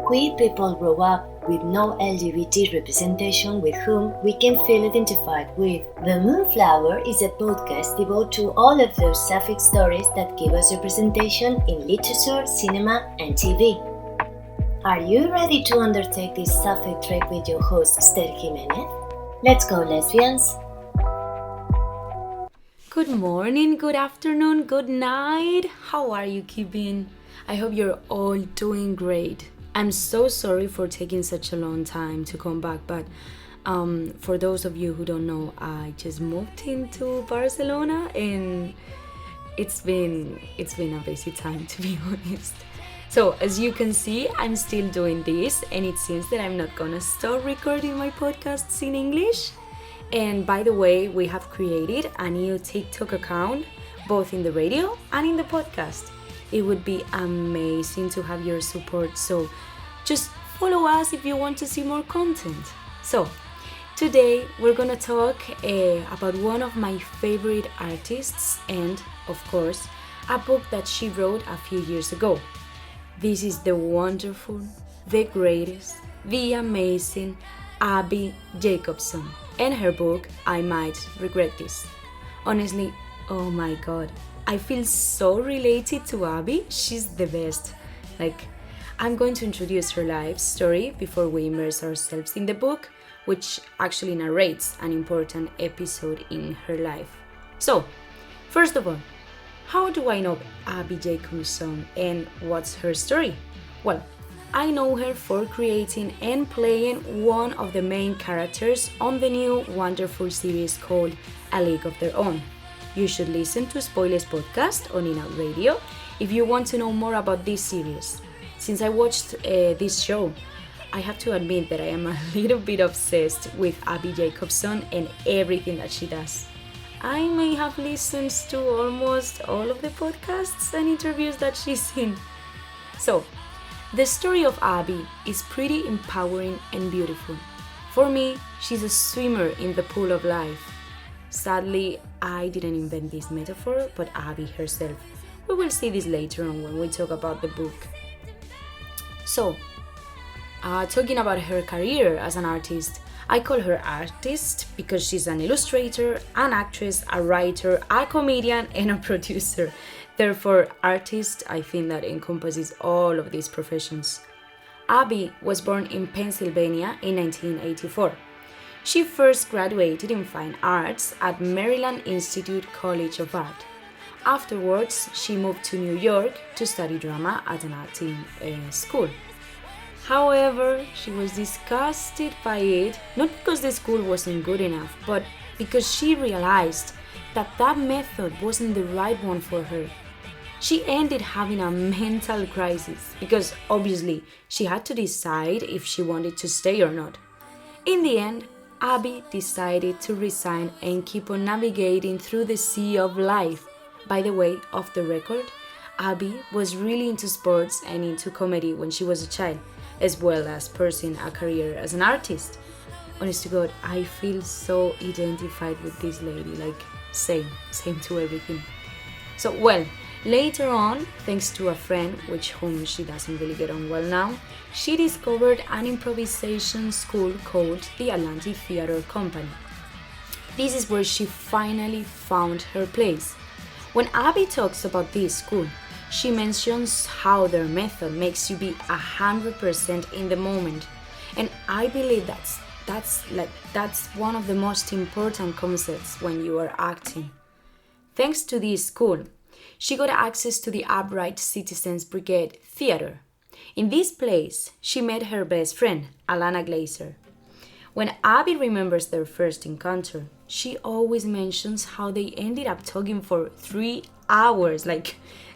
Queer people grow up with no LGBT representation with whom we can feel identified with. The Moonflower is a podcast devoted to all of those sapphic stories that give us representation in literature, cinema, and TV. Are you ready to undertake this sapphic trek with your host, Esther Jiménez? Let's go, lesbians! Good morning, good afternoon, good night. How are you keeping? I hope you're all doing great. I'm so sorry for taking such a long time to come back, but for those of you who don't know, I just moved into Barcelona and it's been a busy time, to be honest. So as you can see, I'm still doing this, and it seems that I'm not gonna stop recording my podcasts in English. And by the way, we have created a new TikTok account, both in the radio and in the podcast. It would be amazing to have your support, so just follow us if you want to see more content. So, today we're gonna talk about one of my favorite artists and, of course, a book that she wrote a few years ago. This is the wonderful, the greatest, the amazing Abbi Jacobson and her book, I Might Regret This. Honestly, oh my god, I feel so related to Abbi. She's the best. I'm going to introduce her life story before we immerse ourselves in the book, which actually narrates an important episode in her life. So, first of all, how do I know Abbi Jacobson and what's her story? Well, I know her for creating and playing one of the main characters on the new wonderful series called A League of Their Own. You should listen to Spoilers podcast on InOutRadio if you want to know more about this series. Since I watched this show, I have to admit that I am a little bit obsessed with Abbi Jacobson and everything that she does. I may have listened to almost all of the podcasts and interviews that she's in. So, the story of Abbi is pretty empowering and beautiful. For me, she's a swimmer in the pool of life. Sadly, I didn't invent this metaphor, but Abbi herself. We will see this later on when we talk about the book. So, talking about her career as an artist, I call her artist because she's an illustrator, an actress, a writer, a comedian, and a producer. Therefore, artist, I think that encompasses all of these professions. Abbi was born in Pennsylvania in 1984. She first graduated in Fine Arts at Maryland Institute College of Art. Afterwards, she moved to New York to study drama at an acting school. However, she was disgusted by it, not because the school wasn't good enough, but because she realized that method wasn't the right one for her. She ended having a mental crisis because obviously she had to decide if she wanted to stay or not. In the end, Abbi decided to resign and keep on navigating through the sea of life. By the way, off the record, Abbi was really into sports and into comedy when she was a child, as well as pursuing a career as an artist. Honest to God, I feel so identified with this lady, same to everything. So, later on, thanks to a friend, with whom she doesn't really get on well now, she discovered an improvisation school called the Atlantic Theatre Company. This is where she finally found her place. When Abbi talks about this school, she mentions how their method makes you be 100% in the moment. And I believe that's one of the most important concepts when you are acting. Thanks to this school, she got access to the Upright Citizens Brigade Theater. In this place, she met her best friend, Alana Glazer. When Abbi remembers their first encounter, she always mentions how they ended up talking for 3 hours,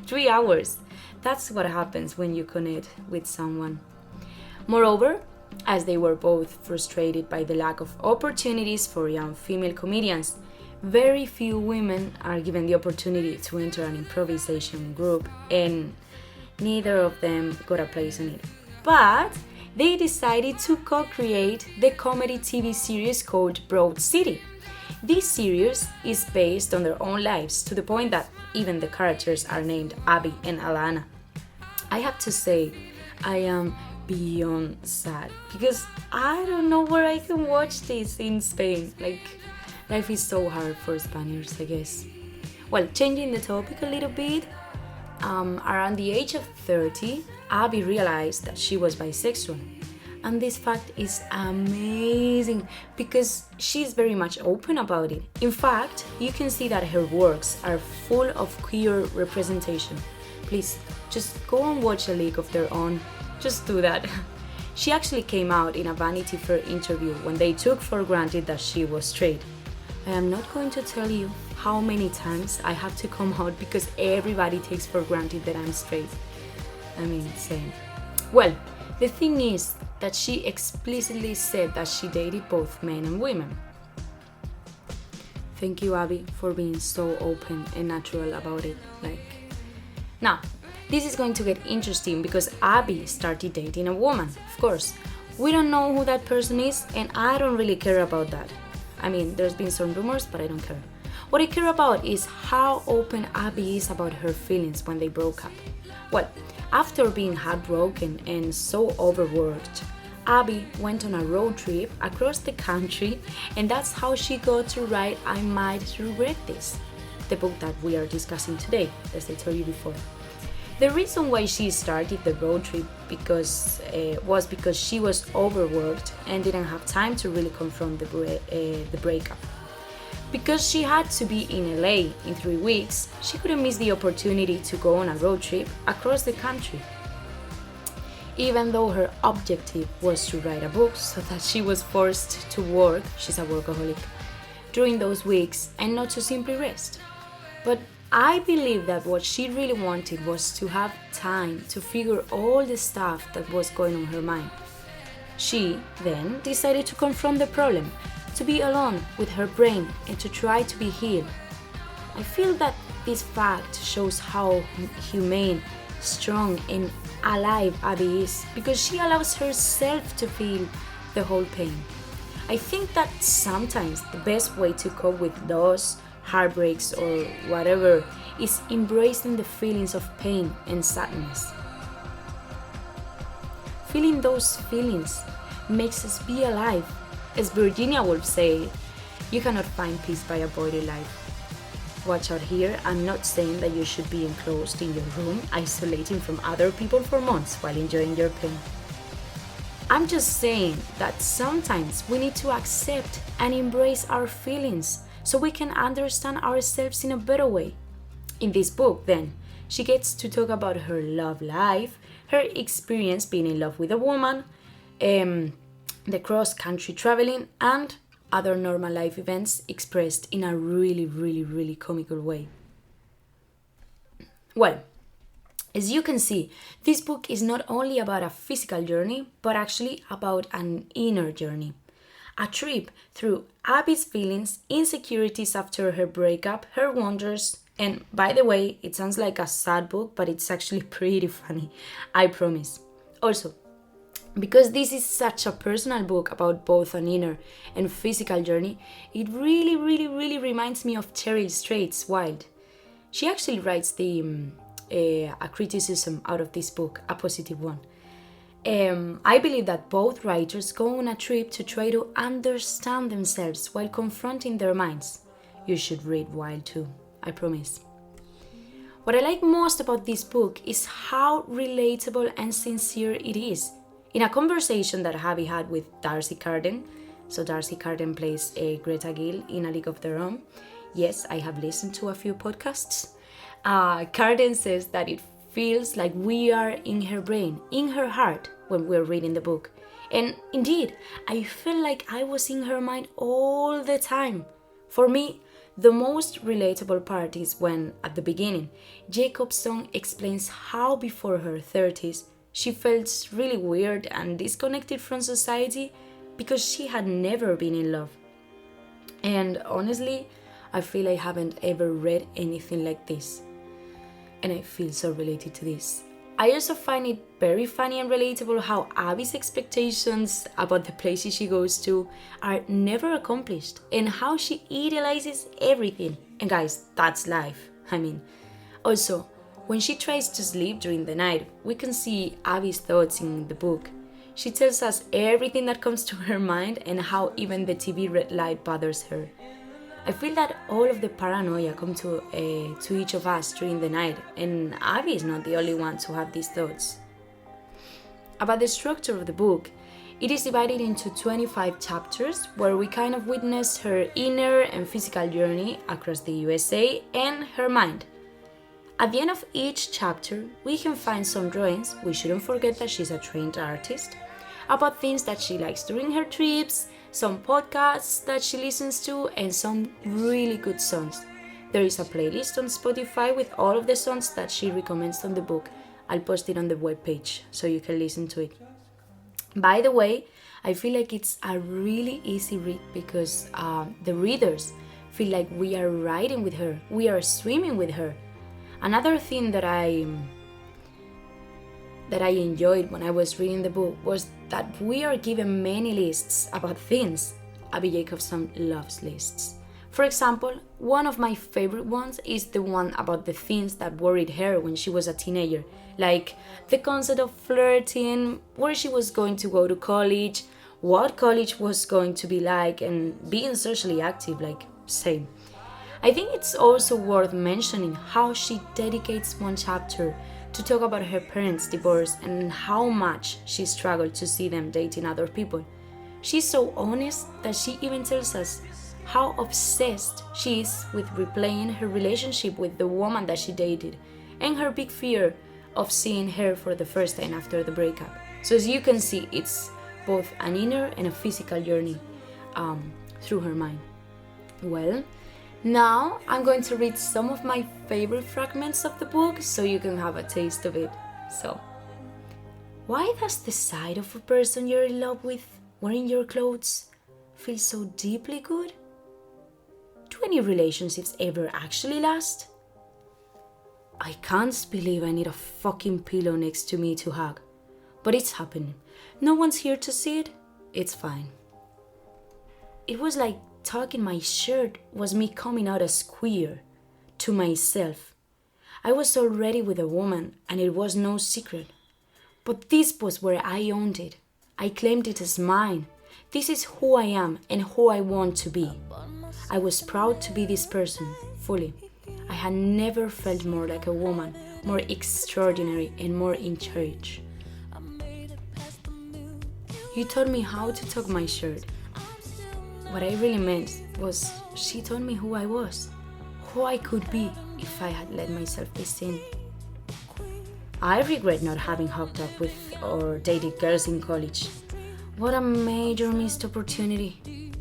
3 hours. That's what happens when you connect with someone. Moreover, as they were both frustrated by the lack of opportunities for young female comedians, very few women are given the opportunity to enter an improvisation group, and neither of them got a place in it. But they decided to co-create the comedy TV series called Broad City. This series is based on their own lives, to the point that even the characters are named Abbi and Alana. I have to say, I am beyond sad because I don't know where I can watch this in Spain. Like, life is so hard for Spaniards, I guess. Well, changing the topic a little bit, around the age of 30, Abbi realized that she was bisexual. And this fact is amazing because she's very much open about it. In fact, you can see that her works are full of queer representation. Please, just go and watch A League of Their Own. Just do that. She actually came out in a Vanity Fair interview when they took for granted that she was straight. I am not going to tell you how many times I have to come out because everybody takes for granted that I'm straight. I mean, same. Well, the thing is that she explicitly said that she dated both men and women. Thank you, Abbi, for being so open and natural about it. Now, this is going to get interesting because Abbi started dating a woman, of course. We don't know who that person is, and I don't really care about that. I mean, there's been some rumors, but I don't care. What I care about is how open Abbi is about her feelings when they broke up. Well, after being heartbroken and so overworked, Abbi went on a road trip across the country, and that's how she got to write I Might Regret This, the book that we are discussing today, as I told you before. The reason why she started the road trip was because she was overworked and didn't have time to really confront the breakup. Because she had to be in LA in 3 weeks, she couldn't miss the opportunity to go on a road trip across the country. Even though her objective was to write a book so that she was forced to work, she's a workaholic, during those weeks and not to simply rest. But I believe that what she really wanted was to have time to figure all the stuff that was going on her mind. She then decided to confront the problem, to be alone with her brain and to try to be healed. I feel that this fact shows how humane, strong and alive Abbi is because she allows herself to feel the whole pain. I think that sometimes the best way to cope with those heartbreaks or whatever is embracing the feelings of pain and sadness. Feeling those feelings makes us be alive. As Virginia Woolf said, you cannot find peace by avoiding life. Watch out here, I'm not saying that you should be enclosed in your room, isolating from other people for months while enjoying your pain. I'm just saying that sometimes we need to accept and embrace our feelings so we can understand ourselves in a better way. In this book, then, she gets to talk about her love life, her experience being in love with a woman, the cross-country traveling, and other normal life events expressed in a really comical way. Well, as you can see, this book is not only about a physical journey, but actually about an inner journey. A trip through Abbi's feelings, insecurities after her breakup, her wonders, and by the way, it sounds like a sad book, but it's actually pretty funny, I promise. Also, because this is such a personal book about both an inner and physical journey, it really reminds me of Cheryl Strayed's Wild. She actually writes a criticism out of this book, a positive one. I believe that both writers go on a trip to try to understand themselves while confronting their minds. You should read Wild too, I promise. What I like most about this book is how relatable and sincere it is. In a conversation that Abbi had with Darcy Carden, so Darcy Carden plays Greta Gill in A League of Their Own. Yes, I have listened to a few podcasts. Carden says that it feels like we are in her brain, in her heart, when we're reading the book. And indeed, I feel like I was in her mind all the time. For me, the most relatable part is when, at the beginning, Jacobson explains how before her 30s, she felt really weird and disconnected from society because she had never been in love. And honestly, I feel I haven't ever read anything like this. And I feel so related to this. I also find it very funny and relatable how Abbi's expectations about the places she goes to are never accomplished and how she idealizes everything. And guys, that's life. Also, when she tries to sleep during the night, we can see Abbi's thoughts in the book. She tells us everything that comes to her mind and how even the TV red light bothers her. I feel that all of the paranoia come to each of us during the night, and Abby is not the only one to have these thoughts. About the structure of the book, it is divided into 25 chapters where we kind of witness her inner and physical journey across the USA and her mind. At the end of each chapter, we can find some drawings, we shouldn't forget that she's a trained artist, about things that she likes during her trips, some podcasts that she listens to, and some really good songs. There is a playlist on Spotify with all of the songs that she recommends on the book. I'll post it on the webpage so you can listen to it. By the way, I feel like it's a really easy read because the readers feel like we are riding with her, we are swimming with her. Another thing that I enjoyed when I was reading the book was that we are given many lists about things. Abbi Jacobson loves lists. For example, one of my favorite ones is the one about the things that worried her when she was a teenager, like the concept of flirting, where she was going to go to college, what college was going to be like, and being socially active, like same. I think it's also worth mentioning how she dedicates one chapter to talk about her parents' divorce and how much she struggled to see them dating other people. She's so honest that she even tells us how obsessed she is with replaying her relationship with the woman that she dated and her big fear of seeing her for the first time after the breakup. So as you can see, it's both an inner and a physical journey through her mind. Well, now I'm going to read some of my favorite fragments of the book so you can have a taste of it. So, why does the sight of a person you're in love with wearing your clothes feel so deeply good? Do any relationships ever actually last? I can't believe I need a fucking pillow next to me to hug. But it's happening. No one's here to see it. It's fine. It was like tucking my shirt was me coming out as queer to myself. I was already with a woman and it was no secret. But this was where I owned it. I claimed it as mine. This is who I am and who I want to be. I was proud to be this person, fully. I had never felt more like a woman, more extraordinary and more in charge. You taught me how to tuck my shirt. What I really meant was she told me who I was, who I could be if I had let myself be seen. I regret not having hooked up with or dated girls in college. What a major missed opportunity.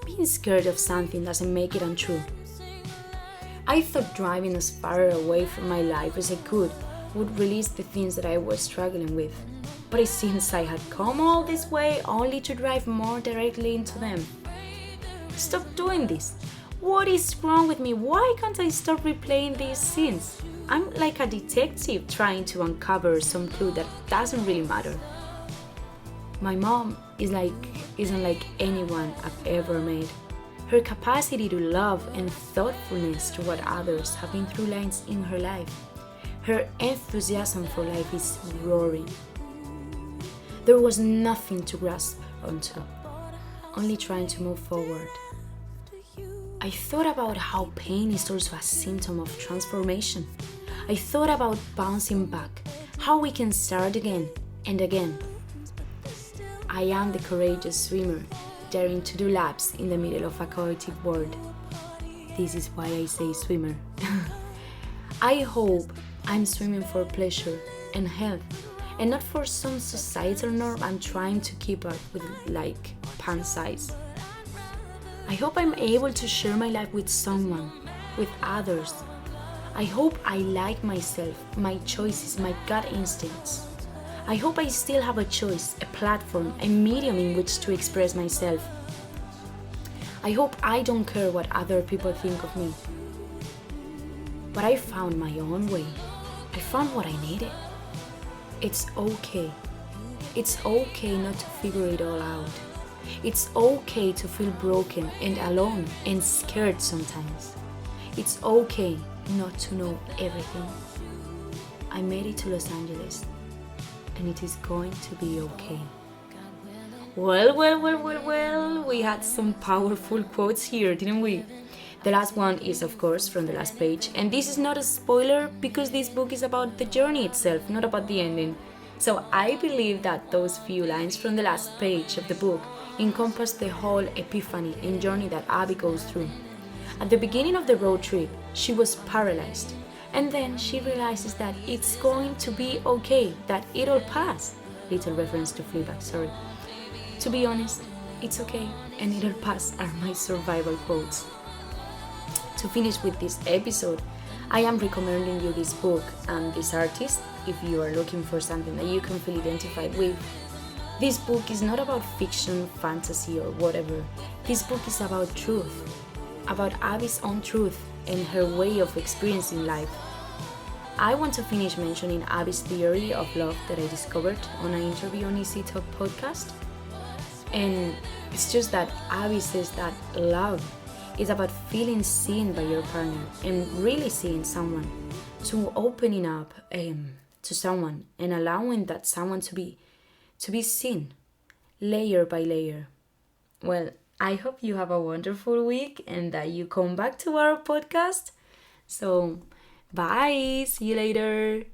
Being scared of something doesn't make it untrue. I thought driving as far away from my life as I could would release the things that I was struggling with. But it seems I had come all this way only to drive more directly into them. Stop doing this. What is wrong with me? Why can't I stop replaying these scenes? I'm like a detective trying to uncover some clue that doesn't really matter. My mom isn't like anyone I've ever met. Her capacity to love and thoughtfulness toward others have been through lines in her life. Her enthusiasm for life is roaring. There was nothing to grasp onto, only trying to move forward. I thought about how pain is also a symptom of transformation. I thought about bouncing back, how we can start again and again. I am the courageous swimmer, daring to do laps in the middle of a chaotic world. This is why I say swimmer. I hope I'm swimming for pleasure and health, and not for some societal norm I'm trying to keep up with, like pant size. I hope I'm able to share my life with someone, with others. I hope I like myself, my choices, my gut instincts. I hope I still have a choice, a platform, a medium in which to express myself. I hope I don't care what other people think of me. But I found my own way. I found what I needed. It's okay. It's okay not to figure it all out. It's okay to feel broken and alone and scared sometimes. It's okay not to know everything. I made it to Los Angeles. and it is going to be okay. Well, we had some powerful quotes here, didn't we? The last one is, of course, from the last page, and this is not a spoiler because this book is about the journey itself, not about the ending. So I believe that those few lines from the last page of the book encompass the whole epiphany and journey that Abbi goes through. At the beginning of the road trip, she was paralyzed, and then she realizes that it's going to be okay, that it'll pass. Little reference to Fleabag, sorry. To be honest, it's okay and it'll pass are my survival quotes. To finish with this episode, I am recommending you this book and this artist if you are looking for something that you can feel identified with. This book is not about fiction, fantasy, or whatever. This book is about truth, about Abbi's own truth and her way of experiencing life. I want to finish mentioning Abbi's theory of love that I discovered on an interview on Easy Talk podcast. And it's just that Abbi says that love is about feeling seen by your partner and really seeing someone, to opening up to someone and allowing that someone to be seen layer by layer. Well, I hope you have a wonderful week and that you come back to our podcast. So, bye. See you later.